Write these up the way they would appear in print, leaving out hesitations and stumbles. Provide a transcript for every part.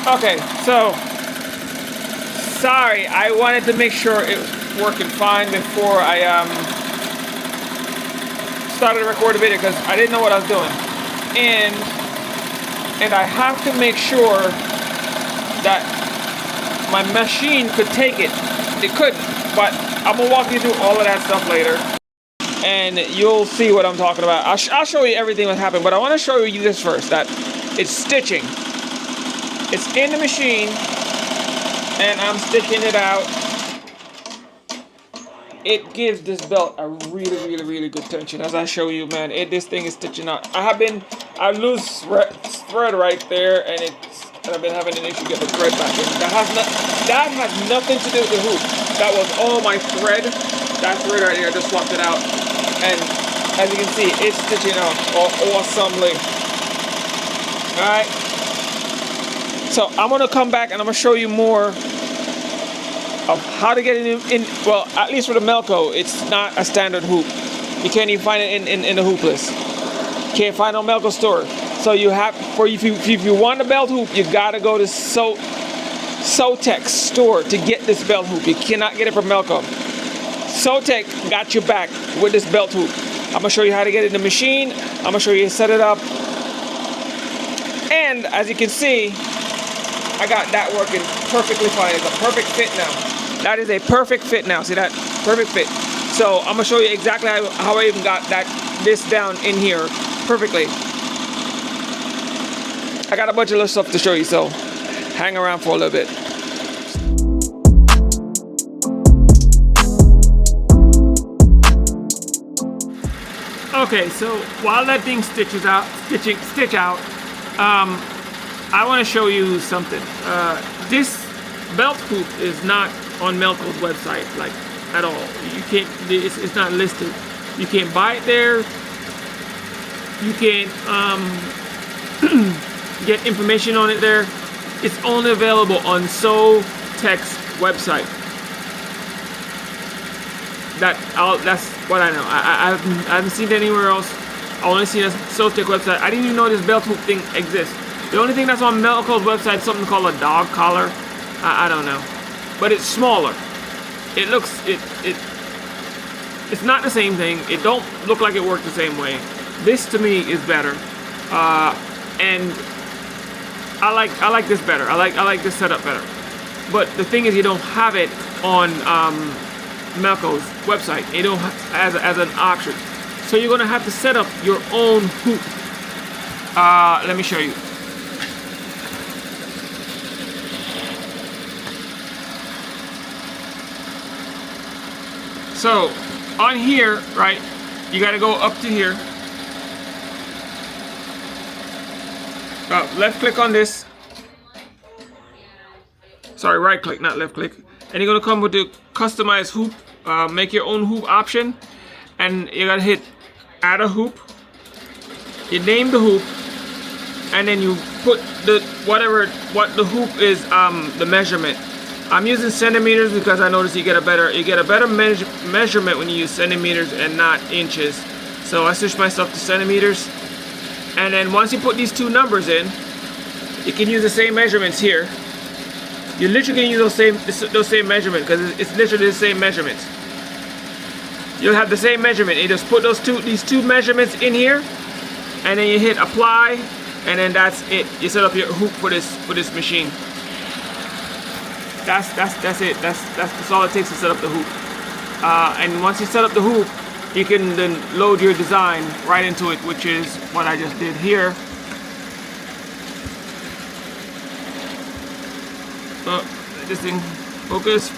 Okay, so sorry, I wanted to make sure it was working fine before I started to record the video because I didn't know what I was doing, and I have to make sure that my machine could take it. It couldn't, but I'm gonna walk you through all of that stuff later, and you'll see what I'm talking about. I'll show you everything that happened, but I want to show you this first. That it's stitching. It's in the machine, and I'm stitching it out. It gives this belt a really good tension. As I show you, man, this thing is stitching out. I lose thread right there, and I've been having an issue getting the thread back in. That has nothing to do with the hoop. That was all my thread. That thread right here, I just swapped it out, and as you can see, it's stitching out awesomely. All right. So I'm gonna come back and I'm gonna show you more of how to get it in. Well, at least for the Melco, it's not a standard hoop. You can't even find it in the hoop list. Can't find it on Melco store. So you have, if you want a belt hoop, you gotta go to SEWTECH store to get this belt hoop. You cannot get it from Melco. SEWTECH got your back with this belt hoop. I'm gonna show you how to get it in the machine. I'm gonna show you how to set it up. And as you can see, I got that working perfectly fine. It's a perfect fit now. That is a perfect fit now. See that? Perfect fit. So I'm gonna show you exactly how I even got this down in here perfectly. I got a bunch of little stuff to show you, so hang around for a little bit. Okay, so while that thing stitch out, I want to show you something. This belt hoop is not on Melco's website, like, at all. You can't. It's not listed. You can't buy it there. You can't get information on it there. It's only available on SEWTECH's website. That's what I know. I haven't seen it anywhere else. I only seen a SEWTECH website. I didn't even know this belt hoop thing exists. The only thing that's on Melco's website is something called a dog collar. I don't know, but it's smaller. It looks it's not the same thing. It don't look like it works the same way. This to me is better, and I like this better. I like this setup better. But the thing is, you don't have it on Melco's website. You don't have, as an option. So you're gonna have to set up your own hoop. Let me show you. So on here, right, you got to go up to here. Left click on this. Sorry, right click, not left click. And you're going to come with the customize hoop, make your own hoop option. And you got to hit add a hoop. You name the hoop. And then you put what the hoop is, the measurement. I'm using centimeters because I noticed you get a better measurement when you use centimeters and not inches. So I switched myself to centimeters. And then once you put these two numbers in, you can use the same measurements here. You literally can use those same measurements because it's literally the same measurements. You'll have the same measurement. You just put these two measurements in here, and then you hit apply, and then that's it. You set up your hoop for this machine. That's it. That's all it takes to set up the hoop. And once you set up the hoop, you can then load your design right into it, which is what I just did here. This thing, focus.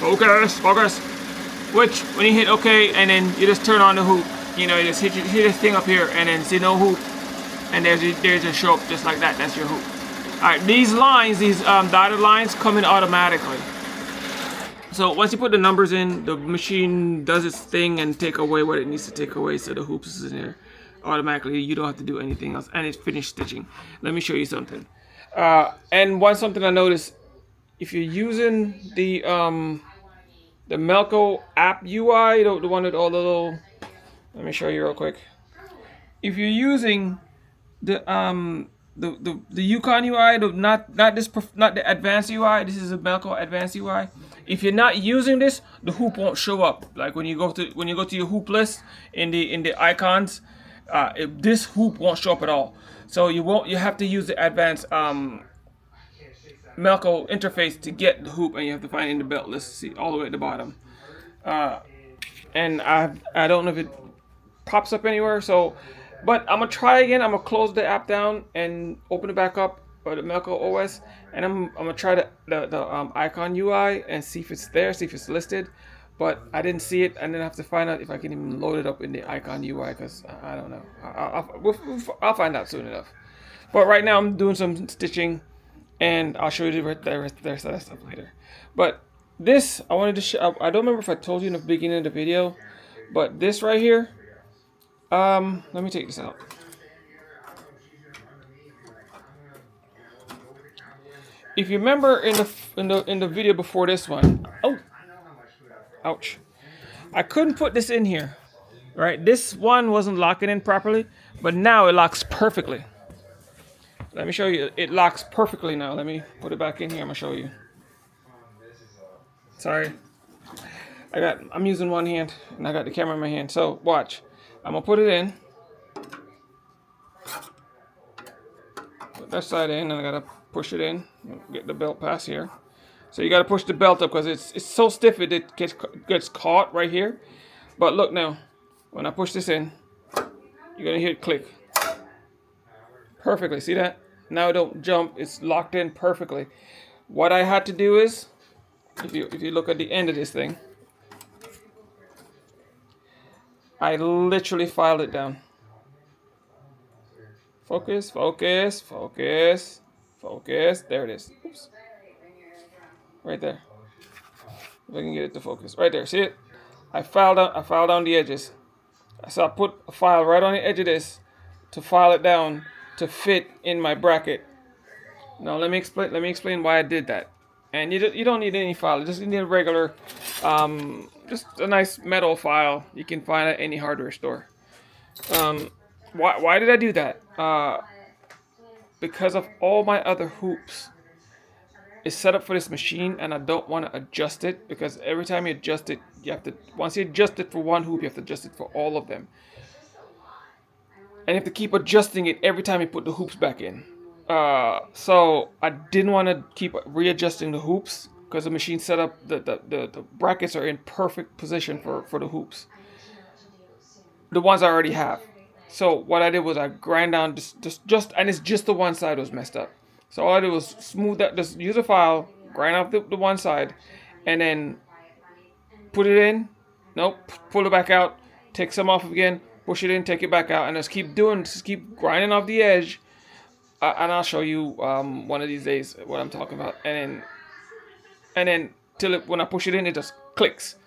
Which, when you hit OK, and then you just turn on the hoop, you know, you just hit this thing up here, and then see no hoop, and there's a show up just like that. That's your hoop. All right, these lines, these dotted lines, come in automatically. So once you put the numbers in, the machine does its thing and take away what it needs to take away. So the hoops is in there automatically. You don't have to do anything else, and it's finished stitching. Let me show you something. And something I noticed, if you're using the Melco app UI, the one with all the little, let me show you real quick. If you're using the the Yukon UI, not the advanced UI. This is a Melco advanced UI. If you're not using this, the hoop won't show up. Like when you go to your hoop list in the icons, this hoop won't show up at all. So you have to use the advanced Melco interface to get the hoop, and you have to find it in the belt list. See all the way at the bottom. And I don't know if it pops up anywhere. So, but I'm gonna try again. I'm gonna close the app down and open it back up, or the Melco OS, and I'm gonna try the icon UI and see if it's there, see if it's listed. But I didn't see it, and then I have to find out if I can even load it up in the icon UI, because I don't know. I'll find out soon enough. But right now I'm doing some stitching, and I'll show you the rest of that stuff later. But this, I wanted to show. I don't remember if I told you in the beginning of the video, but this right here. Let me take this out. If you remember in the video before this one, oh, ouch, I couldn't put this in here, right? This one wasn't locking in properly, but now it locks perfectly. Let me show you. It locks perfectly now. Let me put it back in here. I'm gonna show you. Sorry, I'm using one hand and I got the camera in my hand. So watch. I'm gonna put it in. Put that side in, and I gotta push it in. Get the belt pass here. So you gotta push the belt up because it's so stiff it gets caught right here. But look now, when I push this in, you're gonna hear it click perfectly. See that? Now it don't jump. It's locked in perfectly. What I had to do is, if you look at the end of this thing, I literally filed it down. Focus, focus, focus, focus. There it is. Oops. Right there. If I can get it to focus. Right there. See it? I filed down the edges. So I put a file right on the edge of this to file it down to fit in my bracket. Now let me explain why I did that. And you don't need any file. You just need a regular, just a nice metal file you can find at any hardware store. Why did I do that? Because of all my other hoops is set up for this machine, and I don't want to adjust it, because every time you adjust it, you have to, once you adjust it for one hoop, you have to adjust it for all of them. And you have to keep adjusting it every time you put the hoops back in. So I didn't want to keep readjusting the hoops, because the machine set up, the brackets are in perfect position for the hoops. The ones I already have. So what I did was I grind down just and it's just the one side was messed up. So all I did was smooth that, just use a file, grind off the one side, and then put it in. Nope, pull it back out, take some off again, push it in, take it back out, and just keep grinding off the edge. And I'll show you one of these days what I'm talking about. And then till when I push it in, it just clicks.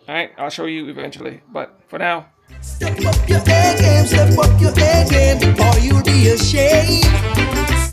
All right, I'll show you eventually. But for now. Step up your A game, or you'll be ashamed.